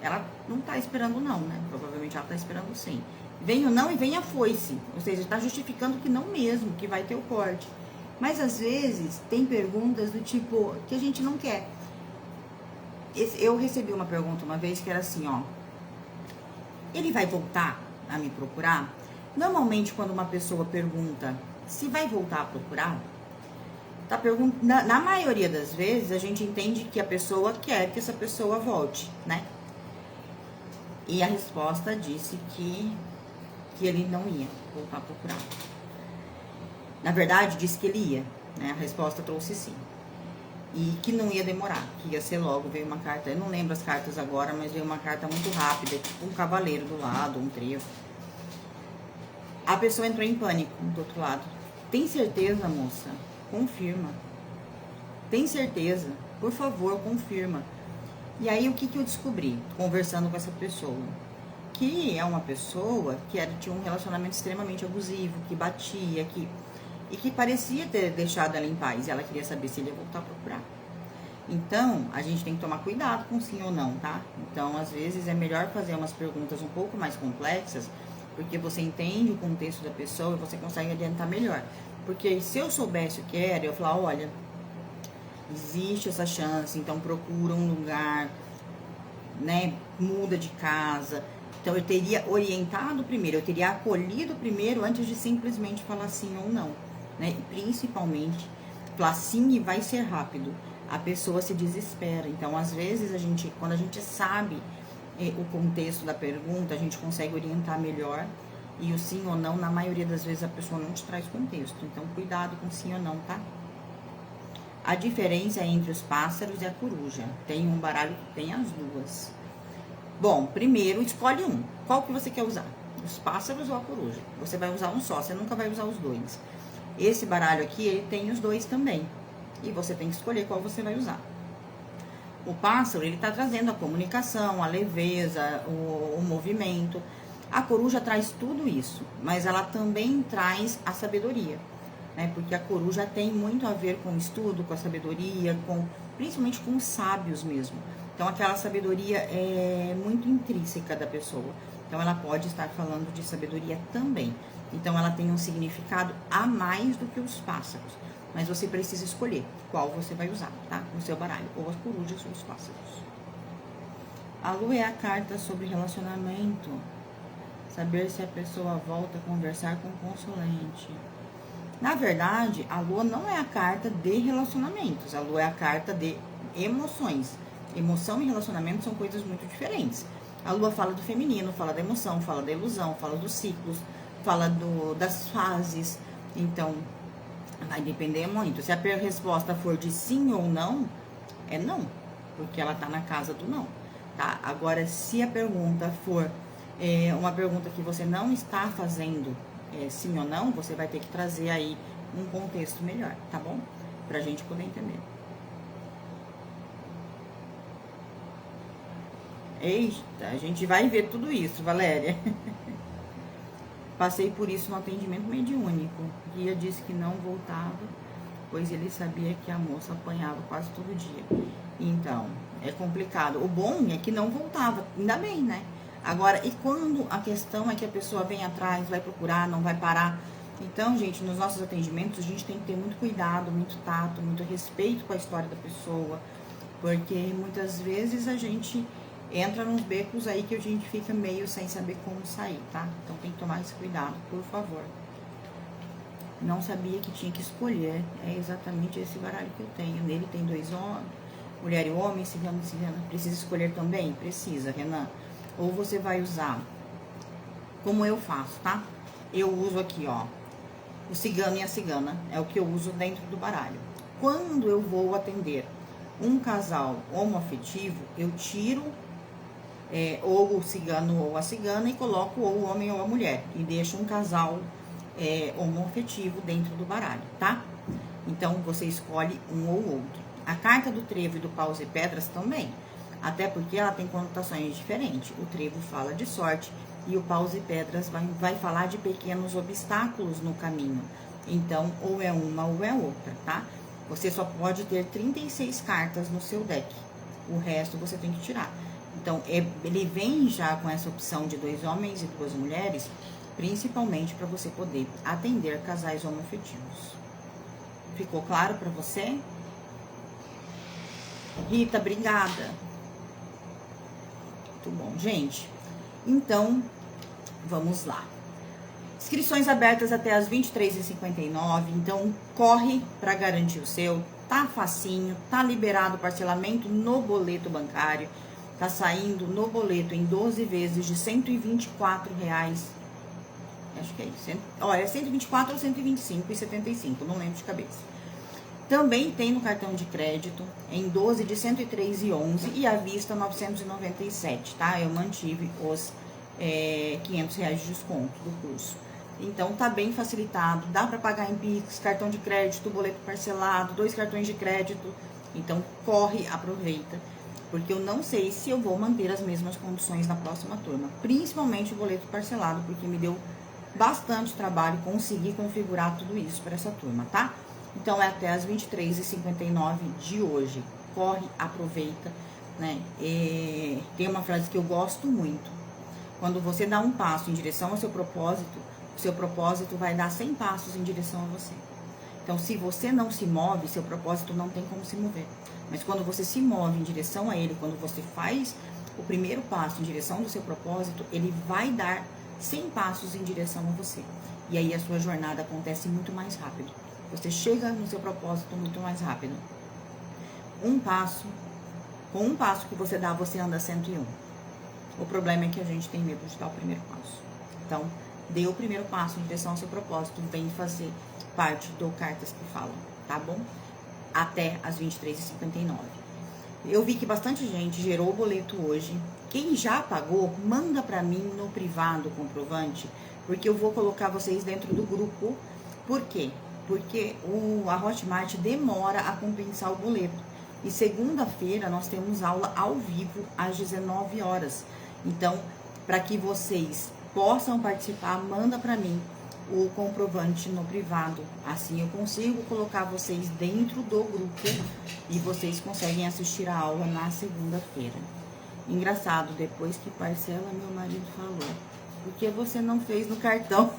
Speaker 1: Ela não está esperando não, né? Provavelmente ela está esperando sim. Vem o não e vem a foice. Ou seja, está justificando que não mesmo, que vai ter o corte. Mas às vezes tem perguntas do tipo que a gente não quer. Eu recebi uma pergunta uma vez que era assim, ó. Ele vai voltar a me procurar? Normalmente quando uma pessoa pergunta se vai voltar a procurar, na maioria das vezes a gente entende que a pessoa quer que essa pessoa volte, né? E a resposta disse que ele não ia voltar a procurar. Na verdade, disse que ele ia, né? A resposta trouxe sim. E que não ia demorar, que ia ser logo. Veio uma carta, eu não lembro as cartas agora, mas veio uma carta muito rápida, tipo um cavaleiro do lado, um trevo. A pessoa entrou em pânico do outro lado. Tem certeza, moça? Confirma. Tem certeza? Por favor, confirma. E aí, o que eu descobri, conversando com essa pessoa? Que é uma pessoa que tinha um relacionamento extremamente abusivo, que batia, e que parecia ter deixado ela em paz. E ela queria saber se ele ia voltar a procurar. Então, a gente tem que tomar cuidado com sim ou não, tá? Então, às vezes, é melhor fazer umas perguntas um pouco mais complexas, porque você entende o contexto da pessoa e você consegue orientar melhor. Porque se eu soubesse o que era, eu ia falar, olha, existe essa chance, então procura um lugar, né, muda de casa. Então, eu teria orientado primeiro, eu teria acolhido primeiro antes de simplesmente falar sim ou não, né? E principalmente, falar sim e vai ser rápido. A pessoa se desespera. Então, às vezes, quando a gente sabe o contexto da pergunta, a gente consegue orientar melhor. E o sim ou não, na maioria das vezes, a pessoa não te traz contexto. Então, cuidado com sim ou não, tá? A diferença entre os pássaros e a coruja. Tem um baralho que tem as duas. Bom, primeiro, escolhe um. Qual que você quer usar? Os pássaros ou a coruja? Você vai usar um só, você nunca vai usar os dois. Esse baralho aqui, ele tem os dois também. E você tem que escolher qual você vai usar. O pássaro, ele tá trazendo a comunicação, a leveza, o movimento. A coruja traz tudo isso, mas ela também traz a sabedoria. né? Porque a coruja tem muito a ver com o estudo, com a sabedoria, principalmente com os sábios mesmo. Então, aquela sabedoria é muito intrínseca da pessoa. Então, ela pode estar falando de sabedoria também. Então, ela tem um significado a mais do que os pássaros. Mas você precisa escolher qual você vai usar, tá? No seu baralho, ou as corujas ou os pássaros. A lua é a carta sobre relacionamento. Saber se a pessoa volta a conversar com o consulente. Na verdade, a lua não é a carta de relacionamentos. A lua é a carta de emoções. Emoção e relacionamento são coisas muito diferentes. A lua fala do feminino, fala da emoção, fala da ilusão, fala dos ciclos, fala das fases. Então, vai depender muito. Se a resposta for de sim ou não, é não, porque ela tá na casa do não, tá? Agora, se a pergunta for uma pergunta que você não está fazendo sim ou não, você vai ter que trazer aí um contexto melhor, tá bom? Pra gente poder entender. Eita, a gente vai ver tudo isso, Valéria. Passei por isso no atendimento mediúnico. O guia disse que não voltava, pois ele sabia que a moça apanhava quase todo dia. Então, é complicado. O bom é que não voltava, ainda bem, né? Agora, e quando a questão é que a pessoa vem atrás, vai procurar, não vai parar? Então, gente, nos nossos atendimentos, a gente tem que ter muito cuidado, muito tato, muito respeito com a história da pessoa, porque muitas vezes a gente entra nos becos aí que a gente fica meio sem saber como sair, tá? Então tem que tomar esse cuidado, por favor. Não sabia que tinha que escolher. É exatamente esse baralho que eu tenho. Nele tem 2 homens, mulher e homem, cigano e cigana. Precisa escolher também? Precisa, Renan. Ou você vai usar, como eu faço, tá? Eu uso aqui, ó, o cigano e a cigana. É o que eu uso dentro do baralho. Quando eu vou atender um casal homoafetivo, eu tiro ou o cigano ou a cigana e coloco ou o homem ou a mulher. E deixo um casal homoafetivo dentro do baralho, tá? Então, você escolhe um ou outro. A carta do trevo e do paus e pedras também. Até porque ela tem conotações diferentes. O trevo fala de sorte e o paus e pedras vai falar de pequenos obstáculos no caminho. Então, ou é uma ou é outra, tá? Você só pode ter 36 cartas no seu deck. O resto você tem que tirar. Então, ele vem já com essa opção de 2 homens e 2 mulheres, principalmente para você poder atender casais homoafetivos. Ficou claro para você? Rita, obrigada. Muito bom, gente. Então, vamos lá. Inscrições abertas até as 23h59, então corre para garantir o seu. Tá facinho, tá liberado o parcelamento no boleto bancário. Tá saindo no boleto em 12 vezes de R$124. Acho que é isso. Olha, é 124 ou 125,75, não lembro de cabeça. Também tem no cartão de crédito em 12 de R$103,11 e à vista R$997, tá? Eu mantive os R$500 de desconto do curso. Então tá bem facilitado, dá para pagar em Pix, cartão de crédito, boleto parcelado, 2 cartões de crédito. Então corre, aproveita, porque eu não sei se eu vou manter as mesmas condições na próxima turma, principalmente o boleto parcelado, porque me deu bastante trabalho conseguir configurar tudo isso para essa turma, tá? Então é até as 23h59 de hoje. Corre, aproveita, né? Tem uma frase que eu gosto muito. Quando você dá um passo em direção ao seu propósito, o seu propósito vai dar 100 passos em direção a você. Então, se você não se move, seu propósito não tem como se mover. Mas quando você se move em direção a ele, quando você faz o primeiro passo em direção do seu propósito, ele vai dar 100 passos em direção a você. E aí a sua jornada acontece muito mais rápido. Você chega no seu propósito muito mais rápido. Com um passo que você dá, você anda 101. O problema é que a gente tem medo de dar o primeiro passo. Então, dê o primeiro passo em direção ao seu propósito, vem fazer parte do Cartas que Falam, tá bom? Até as 23h59. Eu vi que bastante gente gerou o boleto hoje. Quem já pagou, manda pra mim no privado o comprovante, porque eu vou colocar vocês dentro do grupo. Por quê? Porque a Hotmart demora a compensar o boleto. E segunda-feira nós temos aula ao vivo às 19 horas. Então, para que vocês possam participar, manda para mim o comprovante no privado. Assim eu consigo colocar vocês dentro do grupo e vocês conseguem assistir a aula na segunda-feira. Engraçado, depois que parcela, meu marido falou: por que você não fez no cartão?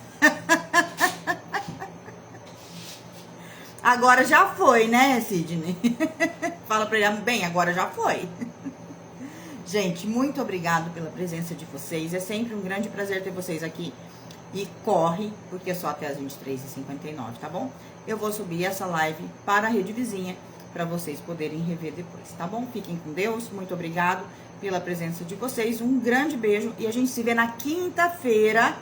Speaker 1: Agora já foi, né, Sidney? Fala pra ele: bem, agora já foi. Gente, muito obrigado pela presença de vocês. É sempre um grande prazer ter vocês aqui. E corre, porque é só até as 23h59, tá bom? Eu vou subir essa live para a rede vizinha, para vocês poderem rever depois, tá bom? Fiquem com Deus, muito obrigado pela presença de vocês. Um grande beijo e a gente se vê na quinta-feira,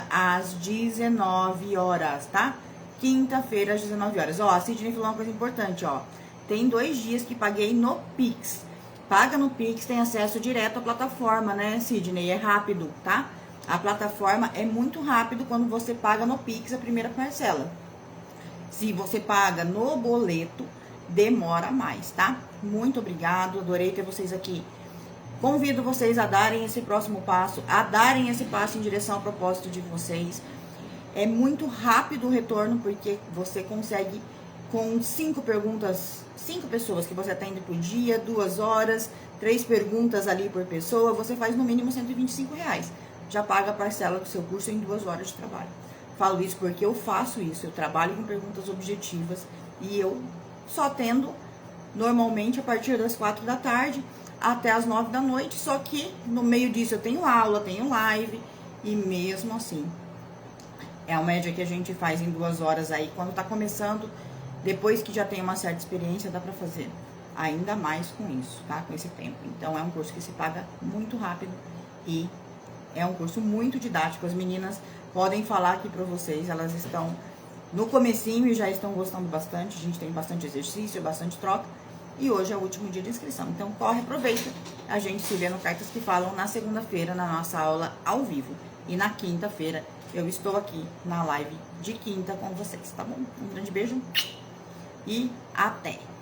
Speaker 1: às 19 horas, tá? Quinta-feira, às 19 horas. Ó, a Sidney falou uma coisa importante, ó. Tem 2 dias que paguei no Pix. Paga no Pix, tem acesso direto à plataforma, né, Sidney? É rápido, tá? A plataforma é muito rápido quando você paga no Pix a primeira parcela. Se você paga no boleto, demora mais, tá? Muito obrigado, adorei ter vocês aqui. Convido vocês a darem esse próximo passo, em direção ao propósito de vocês. É muito rápido o retorno, porque você consegue, com 5 perguntas, 5 pessoas que você atende por dia, 2 horas, 3 perguntas ali por pessoa, você faz no mínimo R$125. Já paga a parcela do seu curso em 2 horas de trabalho. Falo isso porque eu faço isso, eu trabalho com perguntas objetivas e eu só atendo normalmente a partir das 4 da tarde até as 9 da noite, só que no meio disso eu tenho aula, tenho live e mesmo assim é a média que a gente faz em 2 horas aí. Quando tá começando, depois que já tem uma certa experiência, dá pra fazer ainda mais com isso, tá? Com esse tempo. Então é um curso que se paga muito rápido e é um curso muito didático. As meninas podem falar aqui pra vocês, elas estão no comecinho e já estão gostando bastante. A gente tem bastante exercício, bastante troca. E hoje é o último dia de inscrição. Então corre, aproveita. A gente se vê no Cartas que Falam na segunda-feira, na nossa aula ao vivo. E na quinta-feira eu estou aqui na live de quinta com vocês, tá bom? Um grande beijo e até!